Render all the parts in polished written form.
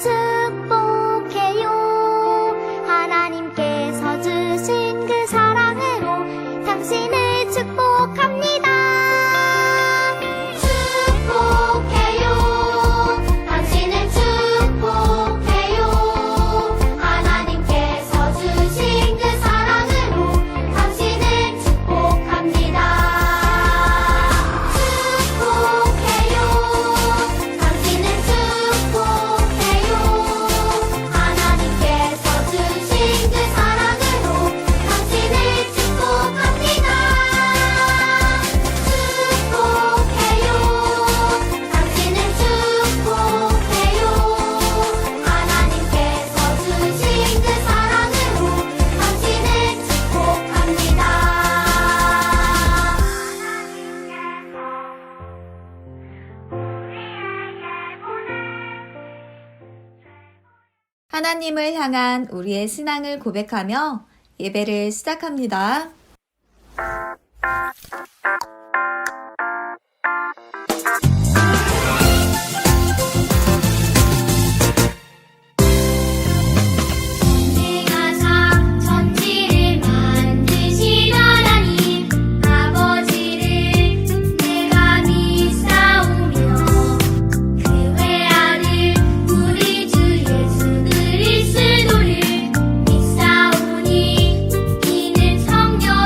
축복해요. 하나님께서 주신 그 사랑으로 당신을 축복합니다. 축복해요. 당신을 축복해요. 하나님께서 주신 그 사랑으로 당신을 축복합니다. 축복해요. 당신을 축복해요. 하나님께서 주신 그 사랑으로 당신을 축복합니다. 축복해요. 당신을 축복해요. 하나님께서 주신 그 사랑으로 당신을 축복합니다. 하나님을 향한 우리의 신앙을 고백하며 예배를 시작합니다. 내가 천지를 만드신 하나님 아버지를 내가 믿사오며 그 외아들 우리 주 예수 그리스도를 믿사오니 이는 성령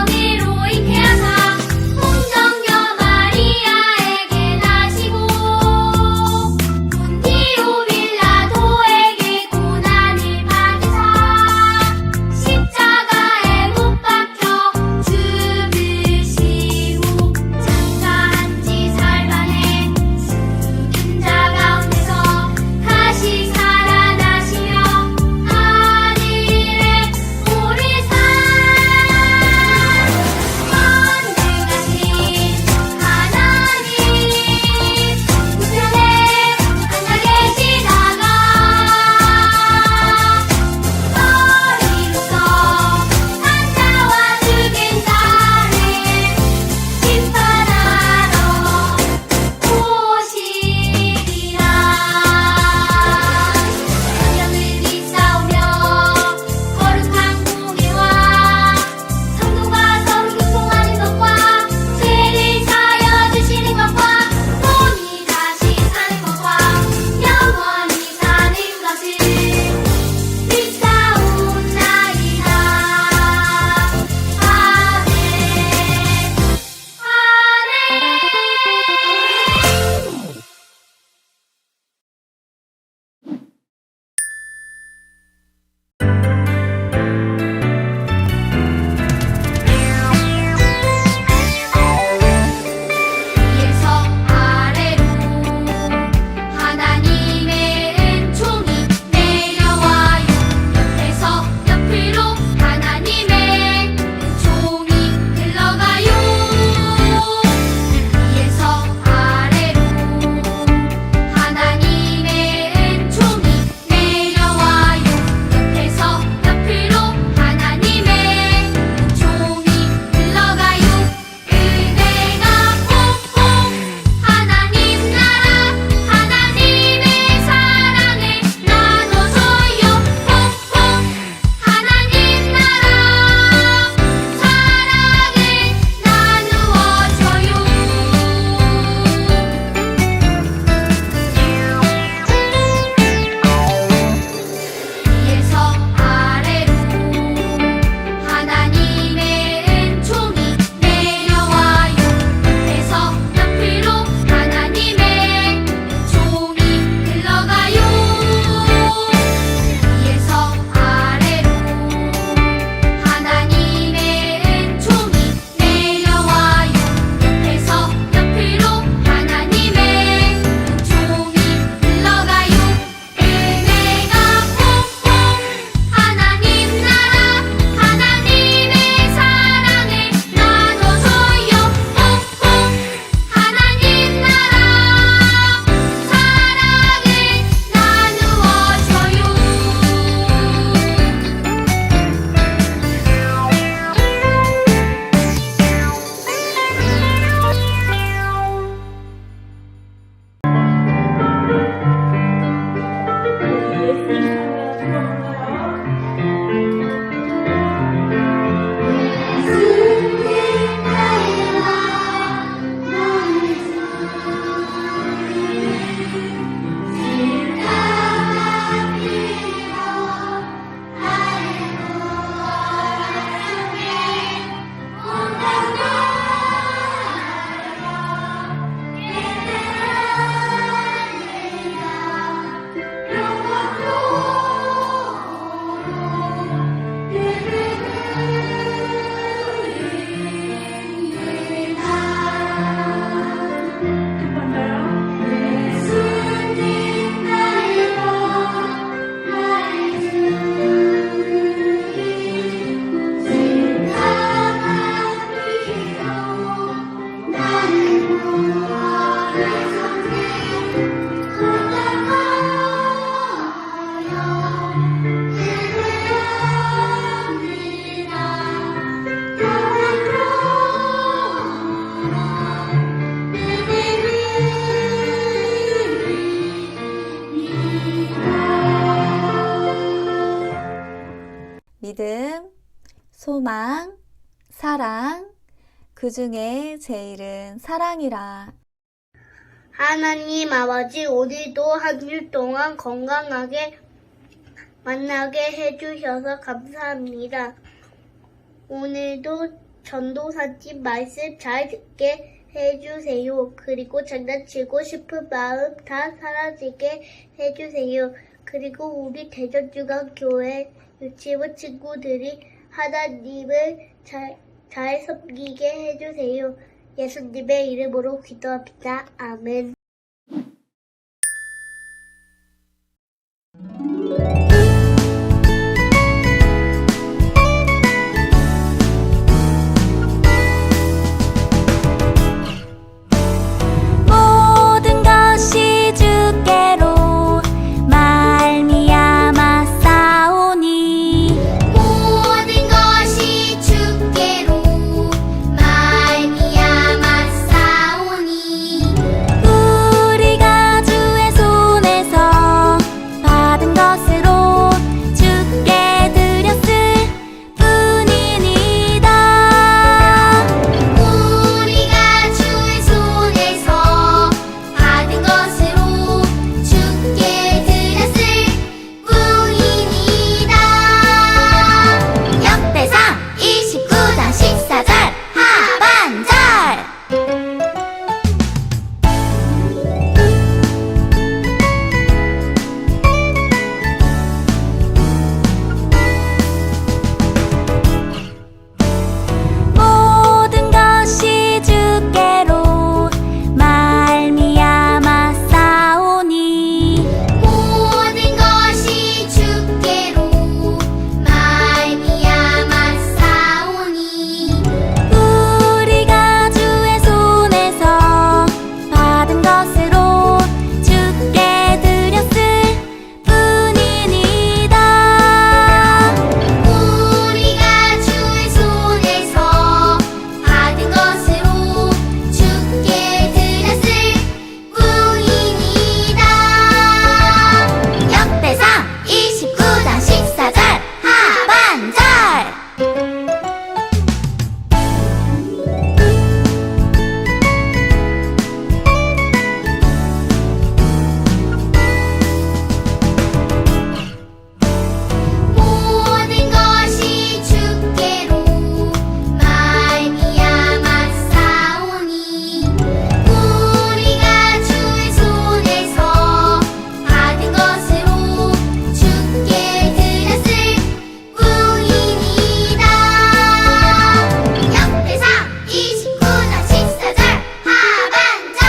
믿음, 소망, 사랑, 그 중에 제일은 사랑이라. 하나님 아버지, 우리도 한 주 동안 건강하게 만나게 해주셔서 감사합니다. 오늘도 전도사님 말씀 잘 듣게 해주세요. 그리고 장난치고 싶은 마음 다 사라지게 해주세요. 그리고 우리 대전중앙교회 유치원 친구들이 하나님을 잘 섬기게 해주세요. 예수님의 이름으로 기도합니다. 아멘. 모든 것이 주께로 말미암아 싸우니 모든 것이 주께로 말미암아 싸우니 우리가 주의 손에서 받은 것으로 주께 드렸을 뿐이니이다. 우리가 주의 손에서 받은 것으로 주께 드렸을 뿐이니이다. 역대상 29장 14절 하반절. 모든 것이 주께로 말미암아 싸우니 모든 것이 주께로 말미암아 싸우니 우리가 주의 손에서 받은 것으로 주께 드렸을 뿐이니이다. 우리가 주의 손에서 받은 것으로 주께 드렸을 뿐이니이다. 역대상 29장 14절 하반절. 모든 것이 주께로 말미암아 싸우니 우리가 주의 손에서 받은 것으로 주께 드렸을 뿐이니이다. 역대상 29장 14절 하반절.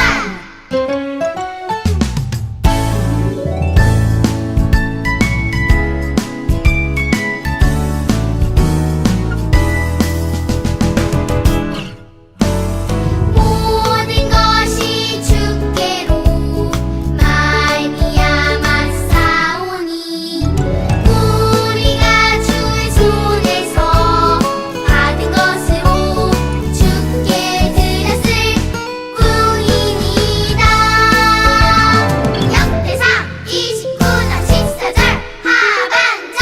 모든 것이 주께로 말미암아 싸우니 우리가 주의 손에서 받은 것으로 주께 드렸을 뿐이니이다. 역대상 29장 14절 하반절.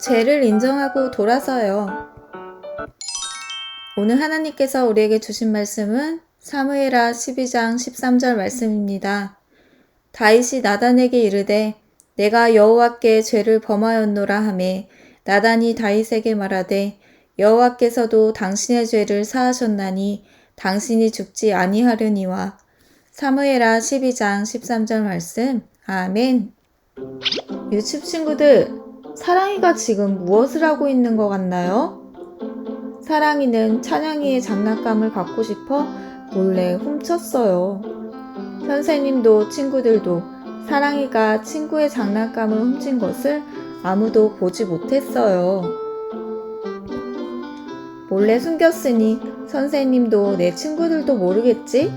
죄를 인정하고 돌아서요. 오늘 하나님께서 우리에게 주신 말씀은 사무엘하 12장 13절 말씀입니다. 다윗이 나단에게 이르되 내가 여호와께 죄를 범하였노라 하매 나단이 다윗에게 말하되 여호와께서도 당신의 죄를 사하셨나니 당신이 죽지 아니하려니와. 사무엘하 12장 13절 말씀. 아멘. 유치부 친구들, 사랑이가 지금 무엇을 하고 있는 것 같나요? 사랑이는 찬양이의 장난감을 갖고 싶어 몰래 훔쳤어요. 선생님도 친구들도 사랑이가 친구의 장난감을 훔친 것을 아무도 보지 못했어요. 몰래 숨겼으니 선생님도 내 친구들도 모르겠지?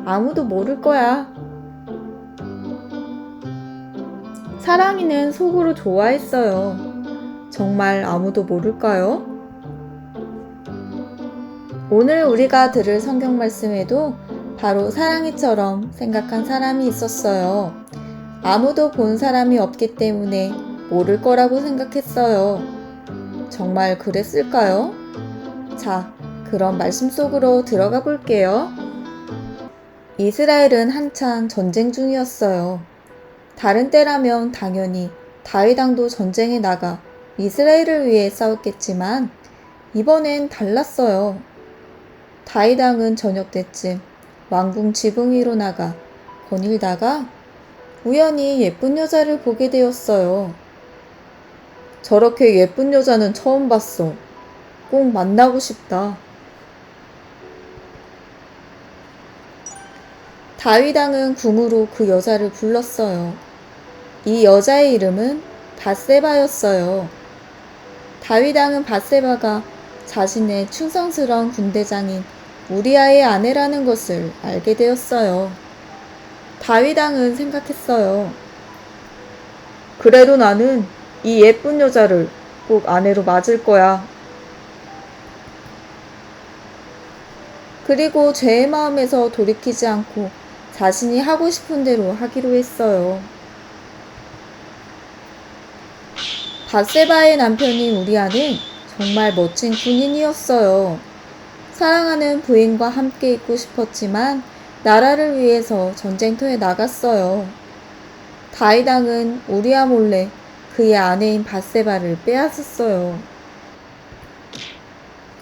아무도 모를 거야. 사랑이는 속으로 좋아했어요. 정말 아무도 모를까요? 오늘 우리가 들을 성경 말씀에도 바로 사랑이처럼 생각한 사람이 있었어요. 아무도 본 사람이 없기 때문에 모를 거라고 생각했어요. 정말 그랬을까요? 자, 그럼 말씀 속으로 들어가 볼게요. 이스라엘은 한창 전쟁 중이었어요. 다른 때라면 당연히 다윗 왕도 전쟁에 나가 이스라엘을 위해 싸웠겠지만 이번엔 달랐어요. 다윗 왕은 저녁 때쯤 왕궁 지붕 위로 나가 거닐다가 우연히 예쁜 여자를 보게 되었어요. 저렇게 예쁜 여자는 처음 봤어. 꼭 만나고 싶다. 다윗 왕은 궁으로 그 여자를 불렀어요. 이 여자의 이름은 밧세바였어요. 다윗 왕은 밧세바가 자신의 충성스러운 군대장인 우리아의 아내라는 것을 알게 되었어요. 다윗 왕은 생각했어요. 그래도 나는 이 예쁜 여자를 꼭 아내로 맞을 거야. 그리고 죄의 마음에서 돌이키지 않고 자신이 하고 싶은 대로 하기로 했어요. 밧세바의 남편인 우리아는 정말 멋진 군인이었어요. 사랑하는 부인과 함께 있고 싶었지만 나라를 위해서 전쟁터에 나갔어요. 다윗 왕은 우리아 몰래 그의 아내인 밧세바를 빼앗았어요.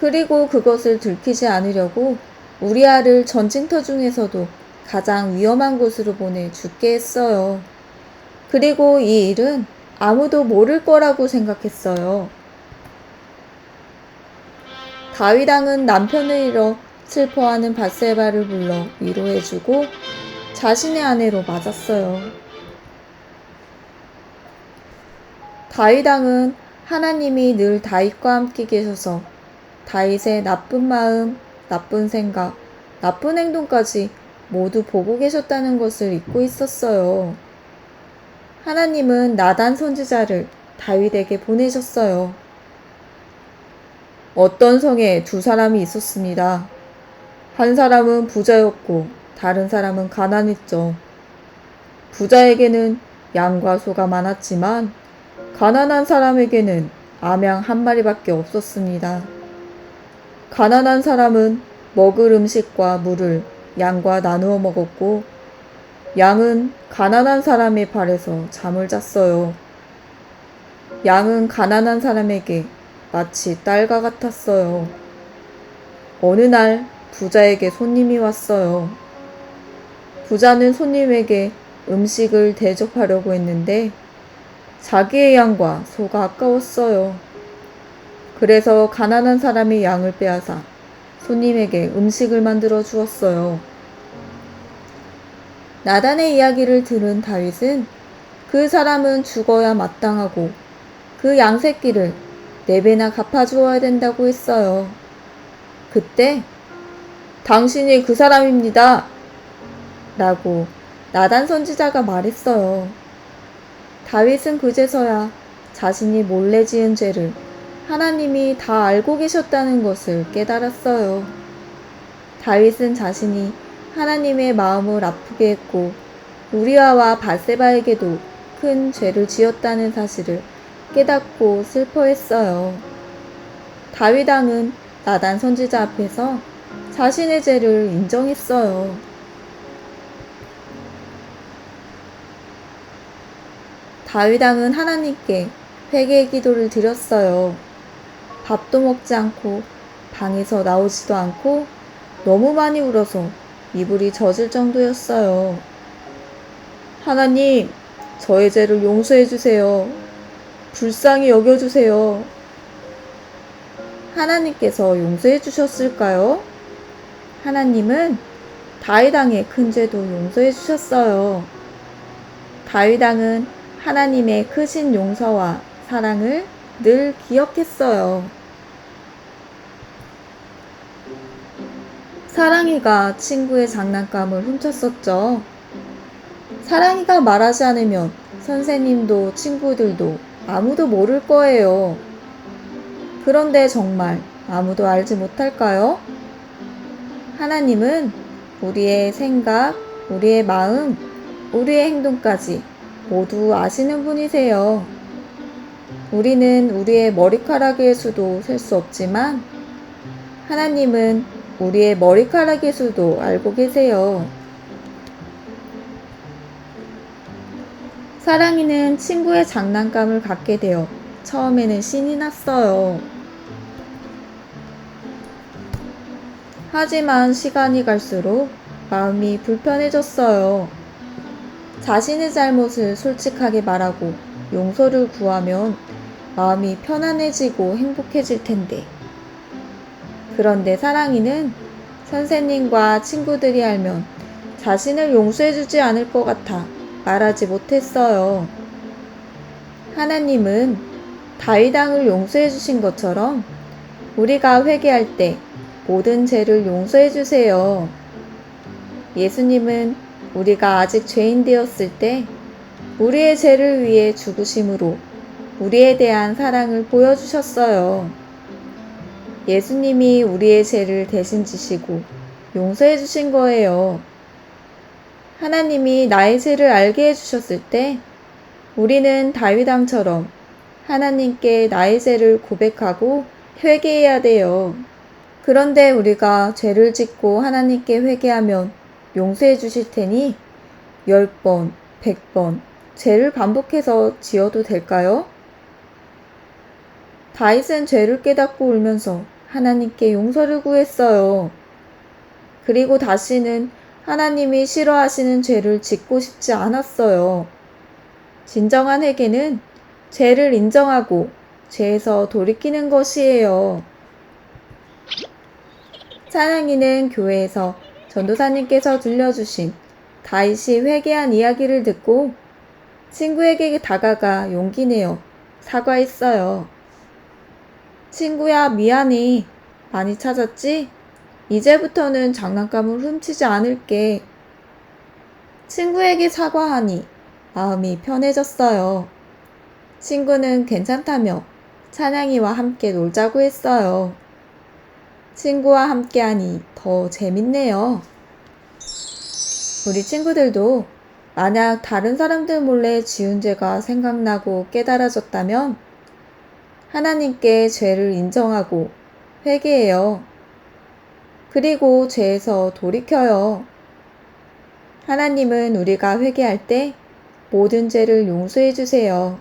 그리고 그것을 들키지 않으려고 우리아를 전쟁터 중에서도 가장 위험한 곳으로 보내 죽게 했어요. 그리고 이 일은 아무도 모를 거라고 생각했어요. 다윗 왕은 남편을 잃어 슬퍼하는 밧세바를 불러 위로해주고 자신의 아내로 맞았어요. 다윗 왕은 하나님이 늘 다윗과 함께 계셔서 다윗의 나쁜 마음, 나쁜 생각, 나쁜 행동까지 모두 보고 계셨다는 것을 잊고 있었어요. 하나님은 나단 선지자를 다윗에게 보내셨어요. 어떤 성에 두 사람이 있었습니다. 한 사람은 부자였고 다른 사람은 가난했죠. 부자에게는 양과 소가 많았지만 가난한 사람에게는 암양 한 마리밖에 없었습니다. 가난한 사람은 먹을 음식과 물을 양과 나누어 먹었고 양은 가난한 사람의 발에서 잠을 잤어요. 양은 가난한 사람에게 마치 딸과 같았어요. 어느 날 부자에게 손님이 왔어요. 부자는 손님에게 음식을 대접하려고 했는데 자기의 양과 소가 아까웠어요. 그래서 가난한 사람의 양을 빼앗아 손님에게 음식을 만들어 주었어요. 나단의 이야기를 들은 다윗은 그 사람은 죽어야 마땅하고 그 양 새끼를 4배나 갚아주어야 된다고 했어요. 그때 당신이 그 사람입니다. 라고 나단 선지자가 말했어요. 다윗은 그제서야 자신이 몰래 지은 죄를 하나님이 다 알고 계셨다는 것을 깨달았어요. 다윗은 자신이 하나님의 마음을 아프게 했고 우리아와 밧세바에게도 큰 죄를 지었다는 사실을 깨닫고 슬퍼했어요. 다윗 왕은 나단 선지자 앞에서 자신의 죄를 인정했어요. 다윗 왕은 하나님께 회개의 기도를 드렸어요. 밥도 먹지 않고 방에서 나오지도 않고 너무 많이 울어서 이불이 젖을 정도였어요. 하나님, 저의 죄를 용서해 주세요. 불쌍히 여겨주세요. 하나님께서 용서해 주셨을까요? 하나님은 다윗 왕의 큰 죄도 용서해 주셨어요. 다윗 왕은 하나님의 크신 용서와 사랑을 늘 기억했어요. 사랑이가 친구의 장난감을 훔쳤었죠. 사랑이가 말하지 않으면 선생님도 친구들도 아무도 모를 거예요. 그런데 정말 아무도 알지 못할까요? 하나님은 우리의 생각, 우리의 마음, 우리의 행동까지 모두 아시는 분이세요. 우리는 우리의 머리카락의 수도 셀 수 없지만 하나님은 우리의 머리카락의 수도 알고 계세요. 사랑이는 친구의 장난감을 갖게 되어 처음에는 신이 났어요. 하지만 시간이 갈수록 마음이 불편해졌어요. 자신의 잘못을 솔직하게 말하고 용서를 구하면 마음이 편안해지고 행복해질 텐데. 그런데 사랑이는 선생님과 친구들이 알면 자신을 용서해주지 않을 것 같아 말하지 못했어요. 하나님은 다윗 왕을 용서해주신 것처럼 우리가 회개할 때 모든 죄를 용서해주세요. 예수님은 우리가 아직 죄인 되었을 때 우리의 죄를 위해 죽으심으로 우리에 대한 사랑을 보여주셨어요. 예수님이 우리의 죄를 대신 지시고 용서해 주신 거예요. 하나님이 나의 죄를 알게 해주셨을 때 우리는 다윗 왕처럼 하나님께 나의 죄를 고백하고 회개해야 돼요. 그런데 우리가 죄를 짓고 하나님께 회개하면 용서해 주실 테니 10번, 100번 죄를 반복해서 지어도 될까요? 다윗은 죄를 깨닫고 울면서 하나님께 용서를 구했어요. 그리고 다시는 하나님이 싫어하시는 죄를 짓고 싶지 않았어요. 진정한 회개는 죄를 인정하고 죄에서 돌이키는 것이에요. 찬양이는 교회에서 전도사님께서 들려주신 다윗이 회개한 이야기를 듣고 친구에게 다가가 용기 내어 사과했어요. 친구야, 미안해. 많이 찾았지? 이제부터는 장난감을 훔치지 않을게. 친구에게 사과하니 마음이 편해졌어요. 친구는 괜찮다며 찬양이와 함께 놀자고 했어요. 친구와 함께하니 더 재밌네요. 우리 친구들도 만약 다른 사람들 몰래 지은 죄가 생각나고 깨달아졌다면 하나님께 죄를 인정하고 회개해요. 그리고 죄에서 돌이켜요. 하나님은 우리가 회개할 때 모든 죄를 용서해 주세요.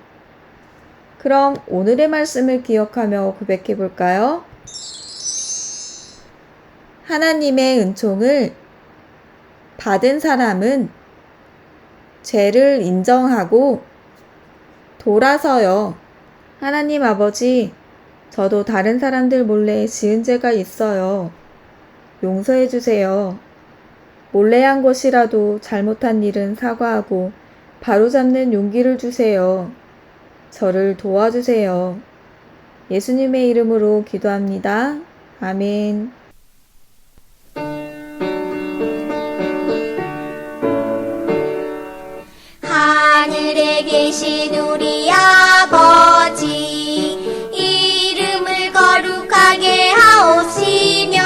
그럼 오늘의 말씀을 기억하며 고백해 볼까요? 하나님의 은총을 받은 사람은 죄를 인정하고 돌아서요. 하나님 아버지, 저도 다른 사람들 몰래 지은 죄가 있어요. 용서해 주세요. 몰래 한 것이라도 잘못한 일은 사과하고 바로잡는 용기를 주세요. 저를 도와주세요. 예수님의 이름으로 기도합니다. 아멘. 하늘에 계신 우리 아버지 이름을 거룩하게 하옵시며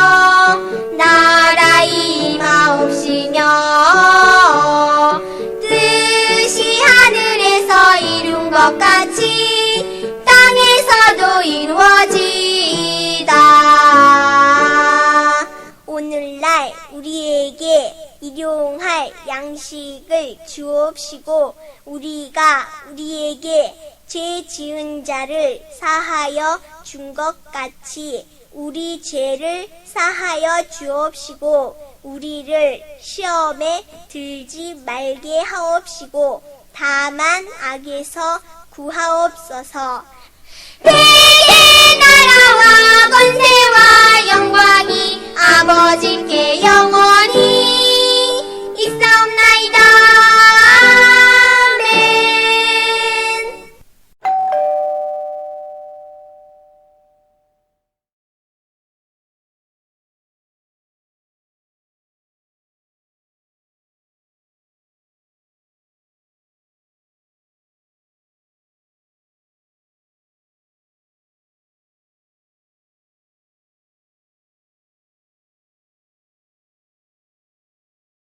나라 임하옵시며 뜻이 하늘에서 이룬 것 같이 땅에서도 이루어지이다. 오늘날 우리에게 일용할 양식을 주옵시고 우리가 우리에게 죄 지은 자를 사하여 준 것 같이 우리 죄를 사하여 주옵시고 우리를 시험에 들지 말게 하옵시고 다만 악에서 구하옵소서. 회개는